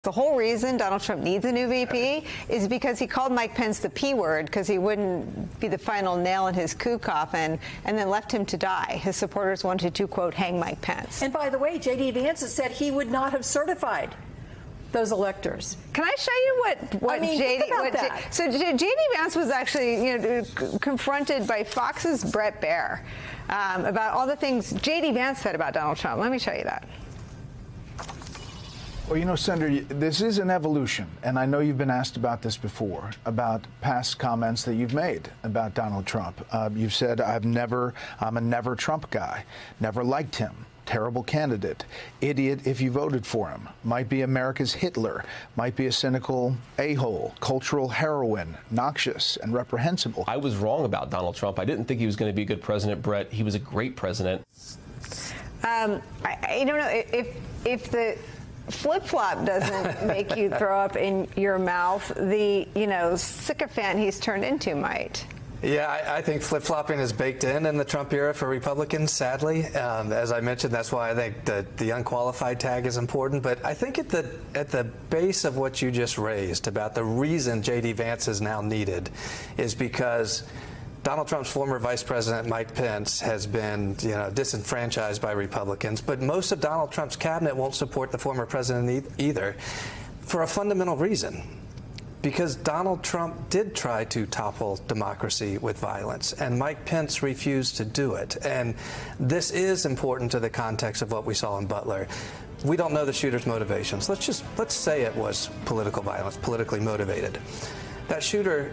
The whole reason Donald Trump needs a new VP is because he called Mike Pence the P word because he wouldn't be the final nail in his coup coffin and then left him to die. His supporters wanted to, quote, hang Mike Pence. And by the way, J.D. Vance has said he would not have certified those electors. Can I show you what J.D. So J.D. Vance was actually, confronted by Fox's Bret Baier about all the things J.D. Vance said about Donald Trump. Let me show you that. Well, Senator, this is an evolution, and I know you've been asked about this before, about past comments that you've made about Donald Trump. You've said, I'm a never Trump guy, never liked him, terrible candidate, idiot if you voted for him, might be America's Hitler, might be a cynical a-hole, cultural heroine, noxious and reprehensible. I was wrong about Donald Trump. I didn't think he was going to be a good president, Brett. He was a great president. I don't know if the flip-flop doesn't make you throw up in your mouth, the, sycophant he's turned into might. Yeah, I think flip-flopping is baked in the Trump era for Republicans, sadly. As I mentioned, that's why I think the unqualified tag is important. But I think at the base of what you just raised about the reason J.D. Vance is now needed is because Donald Trump's former Vice President Mike Pence has been, disenfranchised by Republicans, but most of Donald Trump's cabinet won't support the former president either, for a fundamental reason. Because Donald Trump did try to topple democracy with violence, and Mike Pence refused to do it. And this is important to the context of what we saw in Butler. We don't know the shooter's motivations. Let's say it was political violence, politically motivated. That shooter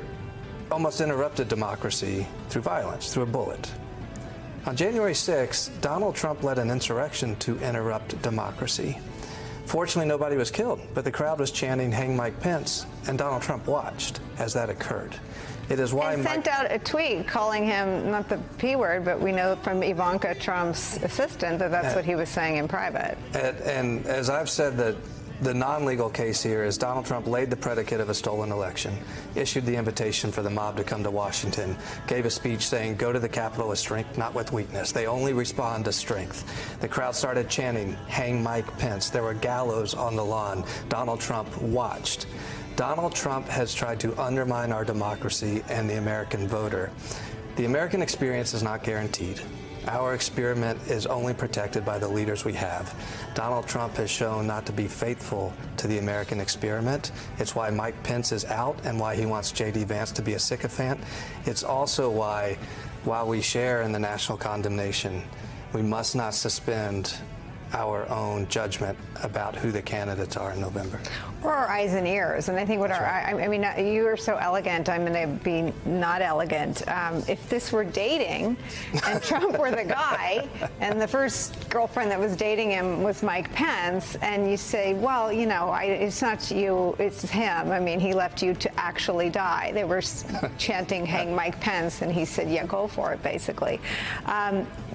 almost interrupted democracy through violence, through a bullet. On January 6th, Donald Trump led an insurrection to interrupt democracy. Fortunately, nobody was killed, but the crowd was chanting, hang Mike Pence, and Donald Trump watched as that occurred. It is why sent out a tweet calling him, not the P word, but we know from Ivanka Trump's assistant that that's what he was saying in private. And as I've said, the non-legal case here is Donald Trump laid the predicate of a stolen election, issued the invitation for the mob to come to Washington, gave a speech saying, go to the Capitol with strength, not with weakness. They only respond to strength. The crowd started chanting, hang Mike Pence. There were gallows on the lawn. Donald Trump watched. Donald Trump has tried to undermine our democracy and the American voter. The American experience is not guaranteed. Our experiment is only protected by the leaders we have. Donald Trump has shown not to be faithful to the American experiment. It's why Mike Pence is out and why he wants J.D. Vance to be a sycophant. It's also why, while we share in the national condemnation, we must not suspend our own judgment about who the candidates are in November. Or our eyes and ears. And I think you are so elegant, I'm going to be not elegant. If this were dating and Trump were the guy and the first girlfriend that was dating him was Mike Pence, and you say, well, it's not you, it's him. I mean, he left you to actually die. They were chanting, hang Mike Pence, and he said, yeah, go for it, basically.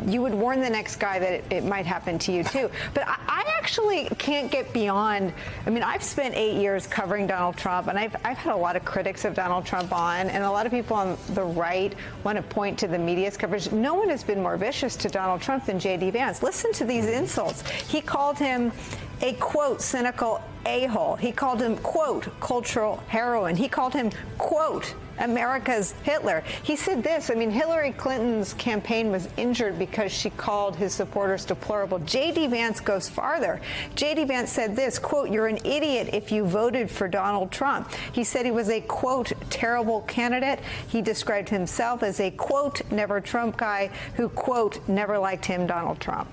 You would warn the next guy that it might happen to you, too. But I actually can't get beyond, I've spent 8 years covering Donald Trump, and I've had a lot of critics of Donald Trump on, and a lot of people on the right want to point to the media's coverage. No one has been more vicious to Donald Trump than J.D. Vance. Listen to these insults. He called him a, quote, cynical a-hole. He called him, quote, cultural heroine. He called him, quote, America's Hitler. He said this, Hillary Clinton's campaign was injured because she called his supporters deplorable. J.D. Vance goes farther. J.D. Vance said this, quote, you're an idiot if you voted for Donald Trump. He said he was a, quote, terrible candidate. He described himself as a, quote, never Trump guy who, quote, never liked him, Donald Trump.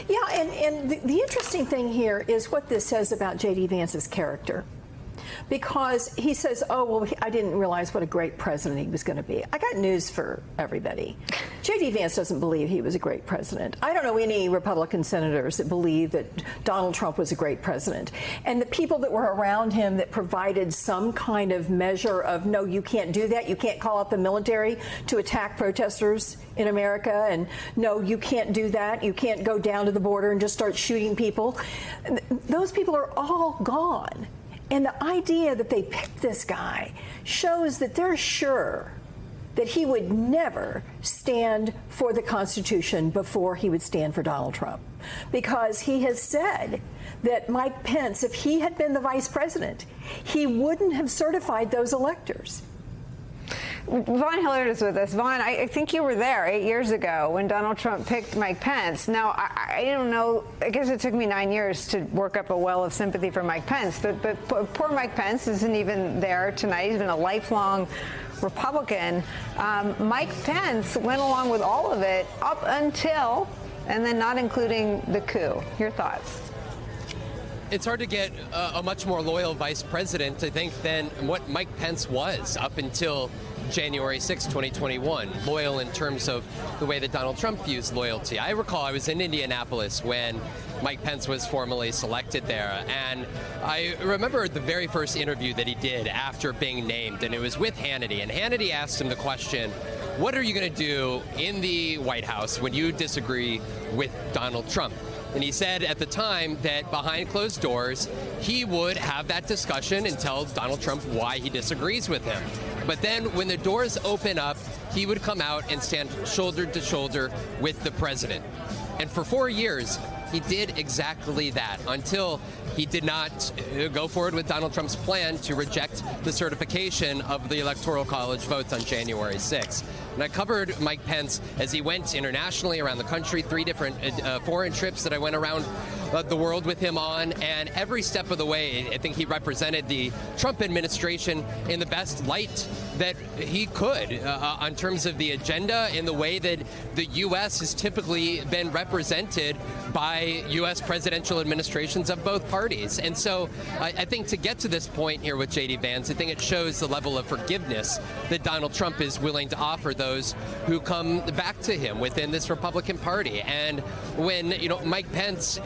Yeah, and the interesting thing here is what this says about J.D. Vance's character. Because he says, oh, well, I didn't realize what a great president he was going to be. I got news for everybody. J.D. Vance doesn't believe he was a great president. I don't know any Republican senators that believe that Donald Trump was a great president. And the people that were around him that provided some kind of measure of, no, you can't do that. You can't call out the military to attack protesters in America. And no, you can't do that. You can't go down to the border and just start shooting people. Those people are all gone. And the idea that they picked this guy shows that they're sure that he would never stand for the Constitution before he would stand for Donald Trump. Because he has said that Mike Pence, if he had been the vice president, he wouldn't have certified those electors. Vaughn Hilliard is with us. Vaughn, I think you were there 8 years ago when Donald Trump picked Mike Pence. Now, I don't know. I guess it took me 9 years to work up a well of sympathy for Mike Pence. But poor Mike Pence isn't even there tonight. He's been a lifelong Republican. Mike Pence went along with all of it up until, and then not including the coup. Your thoughts? It's hard to get a much more loyal vice president, I think, than what Mike Pence was up until January 6, 2021. Loyal in terms of the way that Donald Trump views loyalty. I recall I was in Indianapolis when Mike Pence was formally selected there, and I remember the very first interview that he did after being named, and it was with Hannity, and Hannity asked him the question, what are you going to do in the White House when you disagree with Donald Trump? And he said at the time that behind closed doors, he would have that discussion and tell Donald Trump why he disagrees with him. But then when the doors open up, he would come out and stand shoulder to shoulder with the president. And for 4 years, he did exactly that until he did not go forward with Donald Trump's plan to reject the certification of the Electoral College votes on January 6th. And I covered Mike Pence as he went internationally around the country, 3 different foreign trips that I went around the world with him on, and every step of the way, I think he represented the Trump administration in the best light that he could in terms of the agenda, in the way that the U.S. has typically been represented by U.S. presidential administrations of both parties. And so I think to get to this point here with J.D. Vance, I think it shows the level of forgiveness that Donald Trump is willing to offer those who come back to him within this Republican Party. And when, Mike Pence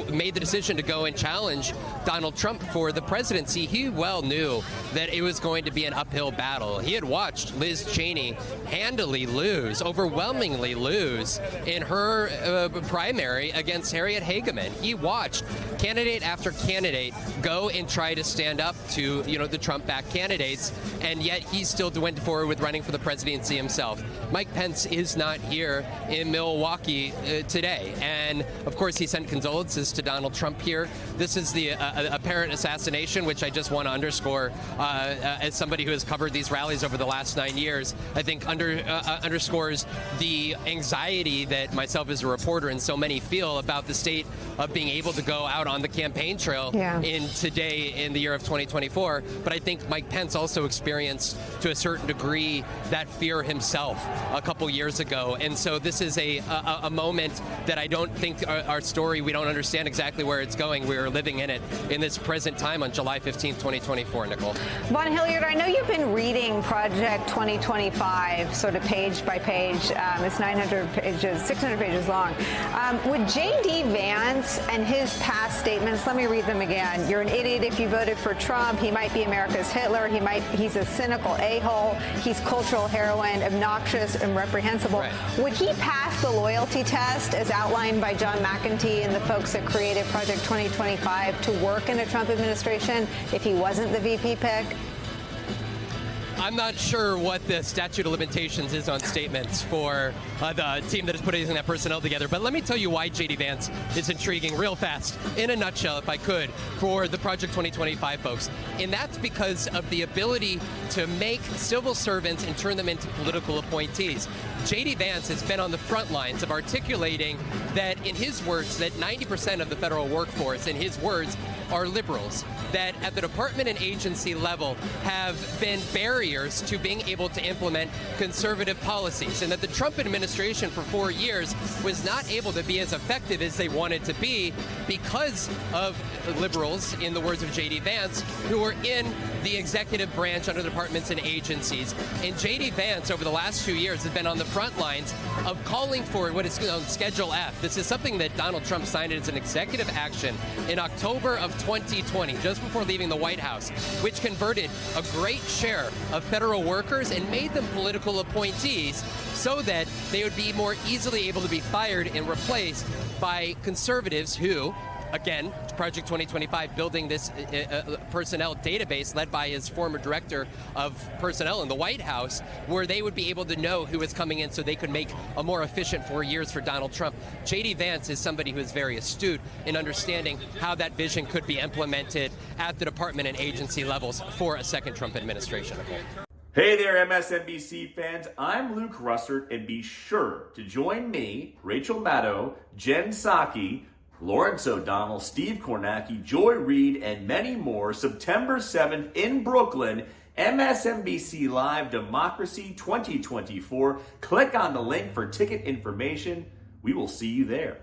made the decision to go and challenge Donald Trump for the presidency, he well knew that it was going to be an uphill battle. He had watched Liz Cheney handily lose, overwhelmingly lose, in her primary against Harriet Hageman. He watched candidate after candidate go and try to stand up to, the Trump-backed candidates, and yet he still went forward with running for the presidency himself. Mike Pence is not here in Milwaukee today, and of course he sent condolences to Donald Trump here. This is the apparent assassination, which I just want to underscore as somebody who has covered these rallies over the last 9 years. I think underscores the anxiety that myself as a reporter and so many feel about the state of being able to go out on the campaign trail in the year of 2024. But I think Mike Pence also experienced to a certain degree that fear himself a couple years ago. And so this is a moment that I don't think our story, we don't understand exactly where it's going. We're living in it in this present time on July 15th, 2024, Nicole. Vaughn Hilliard, I know you've been reading Project 2025 sort of page by page. It's 900 pages, 600 pages long. Would J.D. Vance and his past statements, let me read them again. You're an idiot if you voted for Trump. He might be America's Hitler. He's a cynical a-hole. He's cultural heroin, obnoxious and reprehensible. Right. Would he pass the loyalty test as outlined by John McEntee and the folks that created Project 2025 to work in a Trump administration if he wasn't the VP pick? I'm not sure what the statute of limitations is on statements for the team that is putting that personnel together. But let me tell you why J.D. Vance is intriguing real fast, in a nutshell, if I could, for the Project 2025 folks. And that's because of the ability to make civil servants and turn them into political appointees. J.D. Vance has been on the front lines of articulating that, in his words, that 90% of the federal workforce, in his words, are liberals, that at the department and agency level have been barriers to being able to implement conservative policies, and that the Trump administration for 4 years was not able to be as effective as they wanted to be because of liberals, in the words of J.D. Vance, who were in the executive branch under departments and agencies. And J.D. Vance, over the last 2 years, has been on the front lines of calling for what is known Schedule F. This is something that Donald Trump signed as an executive action in October of 2020, just before leaving the White House, which converted a great share of federal workers and made them political appointees so that they would be more easily able to be fired and replaced by conservatives who, again, Project 2025 building this personnel database led by his former director of personnel in the White House, where they would be able to know who was coming in so they could make a more efficient 4 years for Donald Trump. J.D. Vance is somebody who is very astute in understanding how that vision could be implemented at the department and agency levels for a second Trump administration. Hey there, MSNBC fans. I'm Luke Russert, and be sure to join me, Rachel Maddow, Jen Psaki, Lawrence O'Donnell, Steve Kornacki, Joy Reid, and many more September 7th in Brooklyn, MSNBC Live Democracy 2024. Click on the link for ticket information. We will see you there.